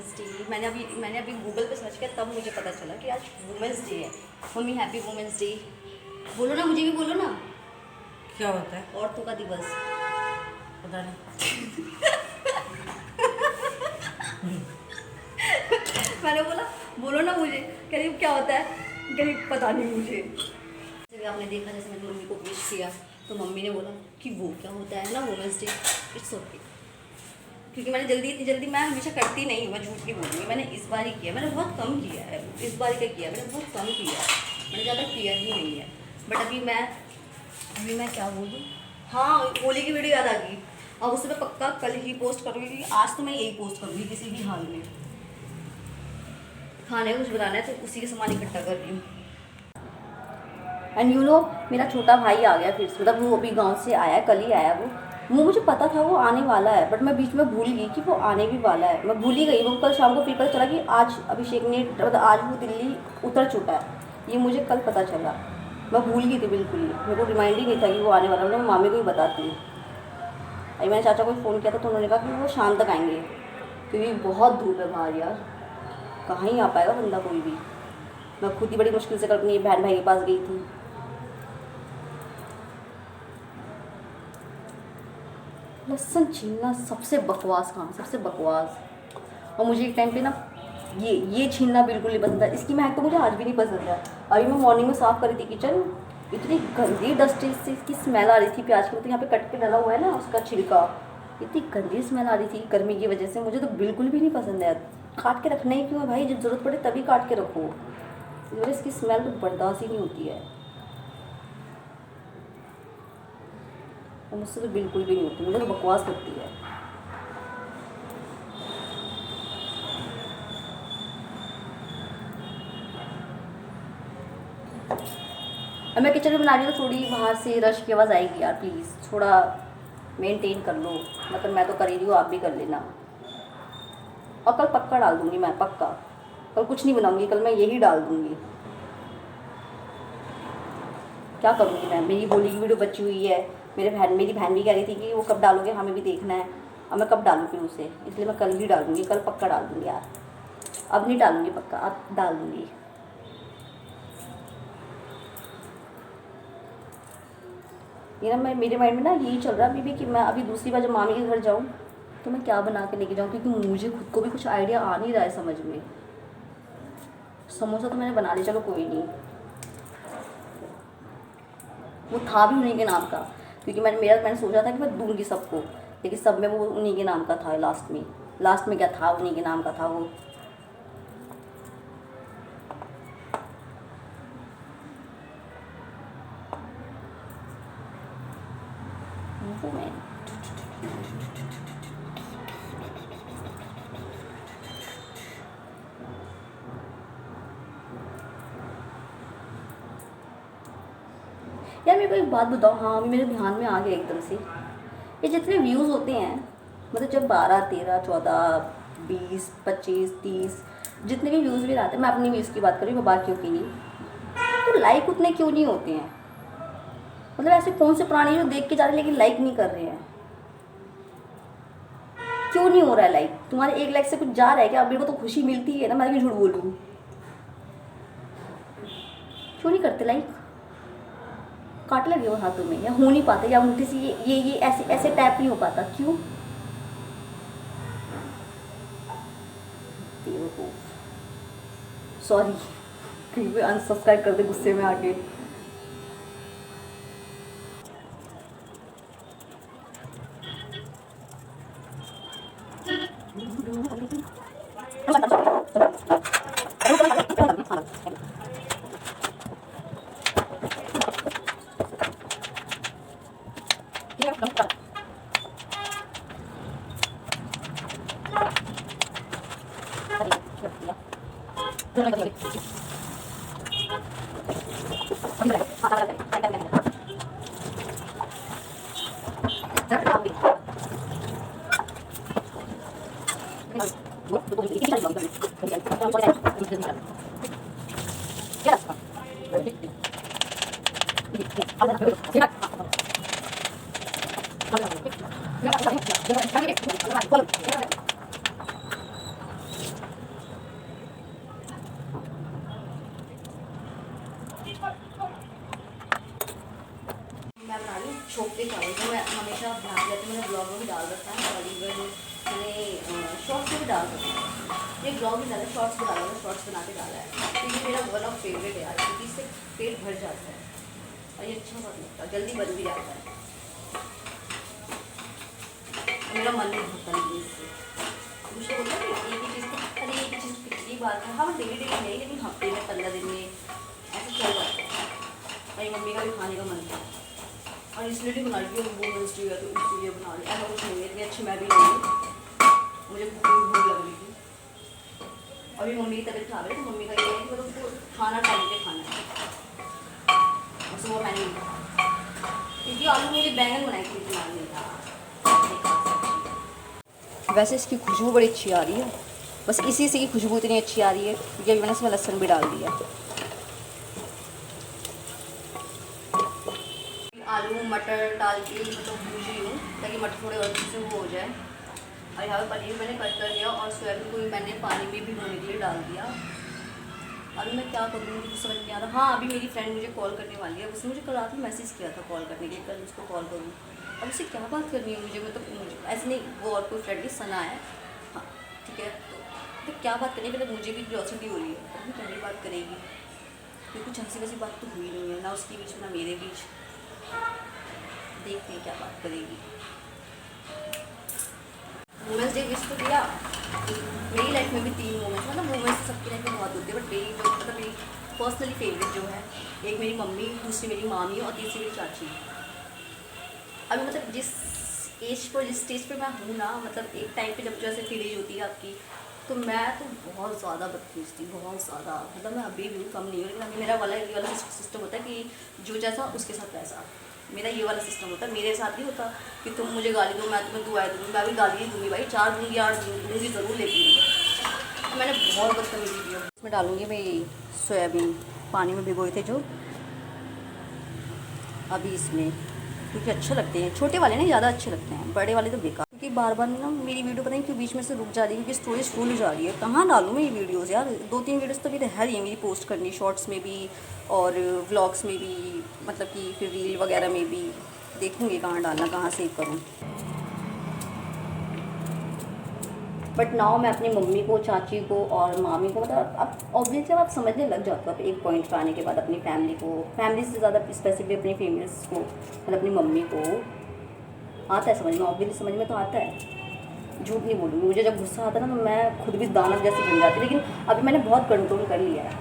Women's day. मैंने अभी Google पे सर्च किया तब मुझे पता चला कि आज वुमेंस डे है। Mummy happy women's day. बोलो ना, मुझे भी बोलो ना। क्या होता है? औरतों का दिवस। पता नहीं। मैंने बोला बोलो ना मुझे, कह रही क्या होता है, कह रही पता नहीं मुझे। जैसे आपने देखा, जैसे मैंने मम्मी को विश किया तो मम्मी ने बोला कि वो क्या होता है ना वुमेंस डे। इट्स ओके, क्योंकि मैंने इतनी जल्दी मैं हमेशा करती नहीं हूँ, मैं झूठ नहीं बोल रही। मैंने इस बार ही किया, मैंने बहुत कम किया है। इस बार क्या किया, मैंने बहुत कम किया है, मैंने ज़्यादा किया ही नहीं है। बट अभी मैं क्या बोलूँ, हाँ होली की वीडियो याद आ गई। अब उसे मैं पक्का कल ही पोस्ट करूँगी, क्योंकि आज तो मैं यही पोस्ट करूँगी किसी भी हाल में। खाने कुछ बनाना है तो उसी के सामान इकट्ठा कर रही हूँ। एंड यू नो, मेरा छोटा भाई आ गया फिर से, मतलब वो अभी गांव से आया, कल ही आया वो मुझे पता था वो आने वाला है, बट मैं बीच में भूल गई कि वो आने भी वाला है। मैं भूल ही गई। वो कल शाम को फिर पता चला कि आज अभिषेक ने, मतलब आज वो दिल्ली उतर चुका है, ये मुझे कल पता चला। मैं भूल गई थी बिल्कुल ही, मेरे को रिमाइंड ही नहीं था कि वो आने वाला है। मैं मामी को ही बताती। अभी मैंने चाचा को फ़ोन किया था तो उन्होंने कहा कि वो शाम तक आएंगे, क्योंकि बहुत धूप है बाहर यार, कहाँ ही आ पाएगा बंदा कोई भी। मैं खुद ही बड़ी मुश्किल से कल अपनी बहन भाई के पास गई थी। लहसुन छीलना सबसे बकवास काम, सबसे बकवास। और मुझे एक टाइम पे ना ये छीलना बिल्कुल नहीं पसंद था। इसकी महक तो मुझे आज भी नहीं पसंद है। अभी मैं मॉर्निंग में साफ़ करी थी किचन, इतनी गंदी डस्टी से इसकी स्मेल आ रही थी प्याज की। तो यहाँ पे कट के डला हुआ है ना उसका छिलका, इतनी गंदी स्मेल आ रही थी गर्मी की वजह से। मुझे तो बिल्कुल भी नहीं पसंद है। काट के रखना ही क्यों है भाई, जब ज़रूरत पड़े तभी काट के रखो। मुझे इसकी स्मेल तो बर्दाश्त ही नहीं होती है, और मुझसे तो बिल्कुल भी नहीं होती, मुझे तो बकवास लगती है। अब मैं किचन में बना रही हूँ तो थोड़ी बाहर से रश की आवाज़ आएगी यार, प्लीज़ थोड़ा मेंटेन कर लो। मतलब मैं तो कर ही रही हूँ, आप भी कर लेना। और कल पक्का डाल दूँगी मैं, पक्का। कल कुछ नहीं बनाऊँगी, कल मैं यही डाल दूँगी। क्या करूँगी मैं, मेरी होली की वीडियो बची हुई है। मेरी बहन भी कह रही थी कि वो कब डालोगे, हमें भी देखना है। अब मैं कब डालूँ फिर उसे, इसलिए मैं कल ही डाल दूँगी, कल पक्का डाल दूँगी यार। अब नहीं डालूँगी, पक्का अब डाल दूँगी। ये ना, मैं मेरे माइंड में ना यही चल रहा है अभी भी कि मैं अभी दूसरी बार जब मामी के घर जाऊँ तो मैं क्या बना के लेके जाऊँ, क्योंकि मुझे खुद को भी कुछ आइडिया आ नहीं रहा है समझ में। समोसा तो मैंने बना लिया, चलो कोई नहीं, वो था भी उन्हीं के नाम का। क्योंकि मैंने सोचा था कि मैं दूंगी सबको, लेकिन सब में वो उन्हीं के नाम का था। लास्ट में क्या था, उन्हीं के नाम का था वो। मैं यार, मेरे को एक बात बताओ। हाँ, अभी मेरे ध्यान में आ गया एकदम से, ये जितने व्यूज़ होते हैं, मतलब जब 12, 13, 14, 20, 25, 30 जितने भी व्यूज़ भी आते हैं, मैं अपनी व्यूज़ की बात कर रही हूँ, बाकियों की नहीं, तो लाइक उतने क्यों नहीं होते हैं? मतलब ऐसे कौन से प्राणी जो देख के जा रहे हैं लेकिन लाइक नहीं कर रहे हैं? क्यों नहीं हो रहा है लाइक? तुम्हारे एक लाइक से कुछ जा रहा है क्या? मेरे को तो खुशी मिलती है ना, मैं भी झूठ बोलूँ? क्यों नहीं करते लाइक? काट लगे हो हाथों में, या हो नहीं पाता, या अंगूठे से ये ऐसे ऐसे टैप नहीं हो पाता, क्यों? सॉरी, कहीं पे अनसब्सक्राइब कर दे गुस्से में आके। वैसे मैंने ब्लॉग में भी डाल रखा है और इवन मैंने शॉर्ट्स में भी डाल रखा है। ये ब्लॉग भी डाला, शॉर्ट्स भी डाला है, शॉर्ट्स बना के डाला है। तो ये मेरा वन ऑफ फेवरेट है यार, क्योंकि इससे पेट भर जाता है और ये अच्छा बहुत लगता है, जल्दी बन भी जाता है। मेरा मन नहीं भरता लेकिन इससे मुझे बोलता है कि एक ही चीज़ को अरे एक ही चीज़ कितनी बार है। हाँ मैं डेली नहीं, लेकिन हफ्ते में 15 दिन में ऐसे चल जाता है। मेरी मम्मी का भी खाने का मन था और इसलिए भी बना रही हूँ, वुमेंस डे है तो इसलिए बना रही। ऐसा कुछ नहीं है, इतनी अच्छी मैं भी नहीं हूँ, मुझे भूख लग रही थी। अभी मम्मी की तबीयत खराब है तो मम्मी का ये है कि मतलब उसको खाना टाइम पे खाना है। और सुबह मैंने नहीं खाया क्योंकि आलू मेरी बैंगन बनाई थी, दिमाग नहीं था। वैसे इसकी खुशबू बड़ी अच्छी आ रही है, बस इसी से की खुशबू इतनी अच्छी आ रही है क्योंकि अभी मैंने इसमें लहसुन भी डाल दिया। आलू मटर डाल के मतलब भूज रही हूँ ताकि मटर थोड़े और अच्छे से वो हो जाए। और यहाँ पे पनीर मैंने कट कर लिया और सोयाबीन को भी मैंने पानी में भिगोने के लिए डाल दिया। अभी मैं क्या करूँ मुझे समझ नहीं आ रहा। हाँ अभी मेरी फ्रेंड मुझे कॉल करने वाली है, उसने मुझे कल रात में मैसेज किया था कॉल करने के लिए, कल उसको कॉल करूँ। अब उससे क्या बात करनी है मुझे, मतलब मुझे ऐसे नहीं, वो और कोई फ्रेंड ही सना है। हाँ ठीक है, तो क्या बात करनी है, मतलब मुझे भी क्यूरियोसिटी हो रही है अभी पहली बात करेगी क्योंकि कुछ ऐसी वैसी बात तो हुई नहीं है ना उसके बीच में ना मेरे बीच। देखते हैं क्या बात करेगी। वुमेंस डे विश तो दिया, मेरी लाइफ में भी 3 मोमेंट्स, मतलब वुमेंस सबकी लाइफ में बहुत होती है बट मेरी जो मतलब मेरी पर्सनली फेवरेट जो है, एक मेरी मम्मी, दूसरी मेरी मामी और तीसरी मेरी चाची। अभी मतलब जिस एज पर जिस स्टेज पर मैं हूँ ना, मतलब एक टाइम पे जब जैसे फीलिंग होती है आपकी, तो मैं तो बहुत ज़्यादा बदतमीज थी, बहुत ज़्यादा। मतलब मैं अभी भी कम नहीं हूँ, लेकिन अभी मेरा ये वाला सिस्टम होता है कि जो जैसा उसके साथ वैसा। मेरा ये वाला सिस्टम होता है, मेरे साथ नहीं होता कि तुम मुझे गाली दो मैं तुम्हें दुआएं दूँगी। मैं भी गाली ही दूँगी भाई, 4 दूँगी 8 दूँगी ज़रूर, लेकिन मैंने बहुत बदतमीजी की। इसमें डालूँगी मैं सोयाबीन, पानी में भिगोए थे जो, अभी इसमें, क्योंकि अच्छे लगते हैं छोटे वाले ना, ज़्यादा अच्छे लगते हैं, बड़े वाले तो बेकार। क्योंकि बार बार ना मेरी वीडियो पता नहीं क्यों बीच में से रुक जा रही है, क्योंकि स्टोरेज फुल हो जा रही है। कहाँ डालूँ मैं ये वीडियोज़ यार, 2-3 वीडियोज़ तो मेरे है ही मेरी पोस्ट करनी, शॉर्ट्स में भी और व्लॉग्स में भी, मतलब कि फिर रील वगैरह में भी। देखूँगी कहाँ डालना, कहाँ सेव करूँ। बट नाउ मैं अपनी मम्मी को, चाची को और मामी को, मतलब अब ऑब्वियसली आप समझने लग जाते हो आप एक पॉइंट पर आने के बाद अपनी फैमिली को, फैमिली से ज़्यादा स्पेसिफिकली अपनी फीमेल्स को, मतलब अपनी मम्मी को आता है समझ में, ऑब्वियसली समझ में तो आता है। झूठ नहीं बोलूँगी, मुझे जब गुस्सा आता है ना तो मैं खुद भी दानव जैसी बन जाती, लेकिन अभी मैंने बहुत कंट्रोल कर लिया है,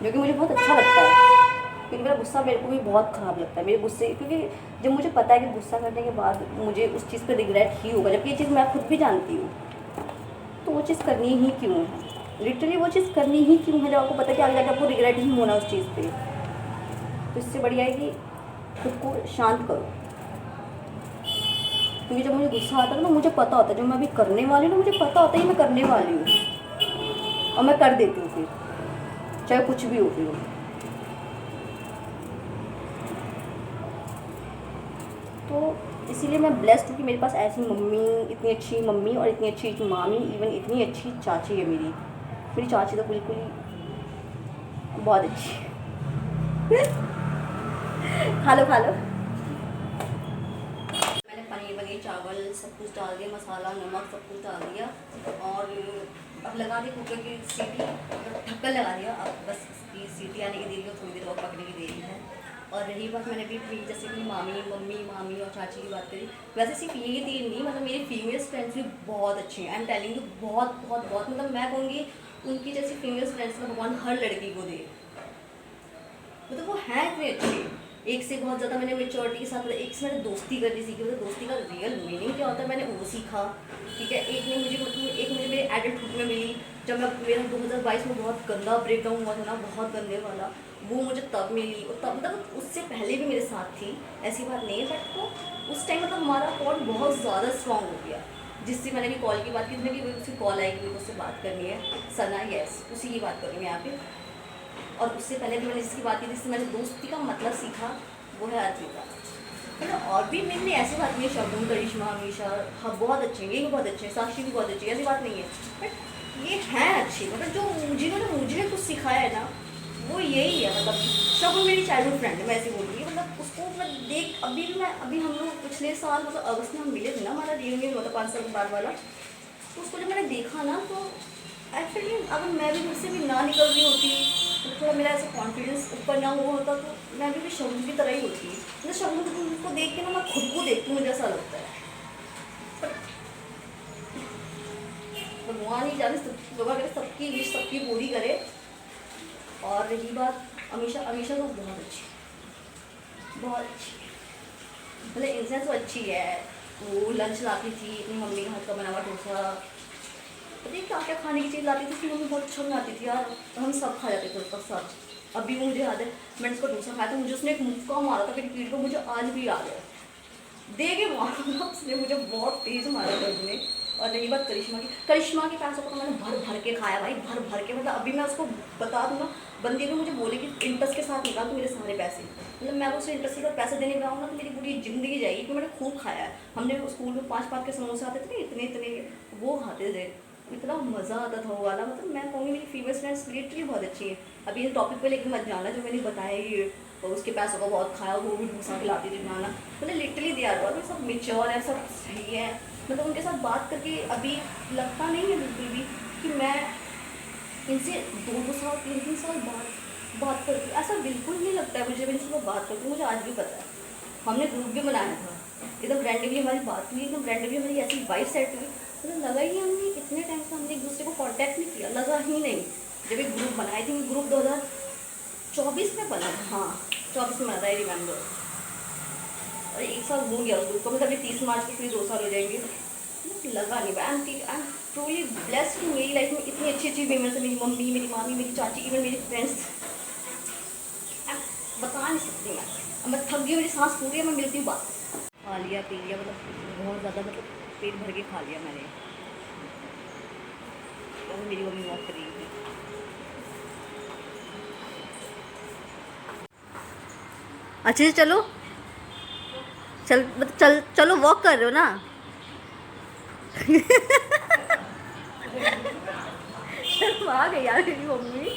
जो कि मुझे बहुत अच्छा लगता है। क्योंकि मेरा गुस्सा मेरे को भी बहुत ख़राब लगता है, मेरे गुस्से, क्योंकि जब मुझे पता है कि गुस्सा करने के बाद मुझे उस चीज़ पर रिग्रेट ही होगा, जबकि ये चीज़ मैं खुद भी जानती हूँ, तो वो चीज़ करनी ही क्यों है, लिटरली वो चीज़ करनी ही क्यों है जब आपको पता है कि आगे जाकर आपको रिग्रेट ही होना उस चीज़ पे। तो इससे बढ़िया है कि खुद को शांत करो। क्योंकि जब मुझे गुस्सा आता है ना, मुझे पता होता है जो मैं अभी करने वाली हूँ ना, मुझे पता होता है कि मैं करने वाली हूँ और मैं कर देती हूँ, फिर चाहे कुछ भी हो फिर। तो इसीलिए मैं ब्लेस्ड हूँ कि मेरे पास ऐसी मम्मी, इतनी अच्छी मम्मी और इतनी अच्छी मामी, इवन इतनी अच्छी चाची है मेरी चाची तो बिल्कुल ही बहुत अच्छी है। खा लो मैंने पनीर वनीर चावल सब कुछ डाल दिया, मसाला नमक सब कुछ डाल दिया और अब लगा दी कुकर की सीटी, ढक्कन लगा दिया। अब बस इसकी सीटी आने की देरी है, थोड़ी देर और पकने की देरी है। और रही बात, मैंने भी जैसे कि मामी और चाची की बात करी, वैसे सिर्फ ये 3 नहीं, मतलब मेरे फीमेल्स फ्रेंड्स भी बहुत अच्छे हैं। आई एम टेलिंग यू, बहुत मतलब मैं कहूँगी उनकी जैसी फीमेल्स फ्रेंड्स का भगवान हर लड़की को दे, मतलब वो हैं इतने अच्छे। एक से बहुत ज़्यादा मैंने मेच्योरिटी के साथ, एक से मैंने दोस्ती करनी सीखी, मतलब दोस्ती का रियल मीनिंग क्या होता है मैंने वो सीखा, ठीक है। एक मुझे मेरे एडल्टहुड में मिली, जब मेरा 2022 में बहुत गंदा ब्रेकडाउन हुआ था ना, बहुत गंदे वाला, वो मुझे तब मिली। और तब मतलब उससे पहले भी मेरे साथ थी, ऐसी बात नहीं है, बट वो उस टाइम मतलब हमारा बॉन्ड बहुत ज़्यादा स्ट्रॉन्ग हो गया। जिससे मैंने भी कॉल की बात की, मेरी उसकी कॉल आएगी, मेरे को उससे बात करनी है, सना, यस उसी की बात करूँगी यहाँ पे। और उससे पहले भी मैंने जिसकी बात की, जिससे मैंने दोस्ती का मतलब सीखा, वो है अर्पिता। मतलब और भी मेरे लिए ऐसी बात नहीं है, शबनम, करिश्मा, हमेशा, हाँ बहुत अच्छे हैं, ये भी बहुत अच्छे हैं, साक्षी भी बहुत अच्छी है, ऐसी बात नहीं है, बट ये हैं अच्छे। मतलब जो जिन्होंने मुझे कुछ सिखाया है ना, वो यही है। मतलब शबनम मेरी चाइल्डहुड फ्रेंड है, मैं ऐसे बोलूँगी, मतलब उसको मैं देख अभी हम लोग पिछले साल मतलब अगस्त में हम मिले थे ना, हमारा रियूनियन हुआ था 5 साल बाद वाला। तो उसको जब मैंने देखा ना तो एक्चुअली अगर मैं भी घर से भी ना निकल रही होती तो थोड़ा मेरा ऐसा कॉन्फिडेंस ऊपर ना हुआ होता तो मैं भी शगुन की तरह ही होती। मतलब शगुन को देख के ना मैं खुद को देखती हूँ, मुझे ऐसा लगता है। पर भगवान ही जाने दुआ करे सबकी विश सबकी पूरी करे। और रही बात अमीशा तो बहुत अच्छी मतलब इंसान तो अच्छी है। वो लंच लाती थी अपनी मम्मी के हाथ का बना हुआ डोसा, पता नहीं क्या क्या खाने की चीज़ लाती थी, उसकी मम्मी बहुत अच्छा बनाती थी यार, तो हम सब खा जाते थे उसका सब। अभी मुझे याद है मैंने उसका डोसा खाया था, मुझे उसने एक मुक्का मारा था मेरी पीठ को, मुझे आज भी याद है। दे के मारा था उसने मुझे, बहुत तेज़ मारा था उसने। और रही बात करिश्मा के पैसों को तो मैंने भर भर के खाया भाई, भर भर के। मतलब अभी मैं उसको बता दूँ ना, बंदी भी मुझे बोले कि इंटरेस्ट के साथ निकाल तो मेरे सारे पैसे, मतलब मैं उसे इंटरेस्ट के साथ पैसे देने जाऊँ ना तो मेरी पूरी ज़िंदगी जाएगी, क्योंकि मैंने खूब खाया है। हमने स्कूल में 5 के समोसे आते थे इतने इतने, वो खाते थे, इतना मज़ा आता था वो वाला। मतलब मैं कहूँगी मेरी फीमेल फ्रेंड्स लिटरली बहुत अच्छी है। अभी इस टॉपिक पे लेकिन मत जाना, जो मैंने बताया ये और उसके पैसों का बहुत खाया, वो भी डूसा खिलाती थी बनाना, मतलब लिटरली दिया और सब मेच्योर है, सब सही है। मतलब उनके साथ बात करके अभी लगता नहीं है बिल्कुल भी कि मैं इनसे 2 साल 3 साल बाद बात करती हूँ, ऐसा बिल्कुल नहीं लगता है मुझे। जब इनसे मैं बात करती हूँ मुझे आज भी पता है, हमने ग्रुप भी बनाया था, एकदम रैंडमली हमारी बात हुई, एकदम रैंडमली हमारी ऐसी वाइफ सेट हुई, मतलब लगा ही हमने कितने टाइम से हमने एक दूसरे को कांटेक्ट नहीं किया, लगा ही नहीं। जब एक ग्रुप बनाए थे, ग्रुप 2024 में बना था, हाँ 24 में बना था, आई रिमेंबर। और 1 साल हो गया उस ग्रुप को, मतलब 30 मार्च को फिर 2 साल हो जाएंगे। लगा नहीं, आई एम ट्रूली ब्लेस्ड कि मेरी लाइफ में इतनी अच्छी अच्छी मेम्बर्स है, मेरी मम्मी, मेरी मामी, मेरी चाची, इवन मेरी फ्रेंड्स। बता नहीं सकती मैं, अब मैं थक गई, मेरी सांस पूरी है, मैं मिलती हूँ बात। खा लिया पी लिया, मतलब बहुत ज़्यादा, मतलब पेट भर के खा लिया मैंने। और मेरी मम्मी वॉक कर रही है। अच्छा चलो चलो वॉक कर रहे हो ना। आ गई यार मेरी मम्मी।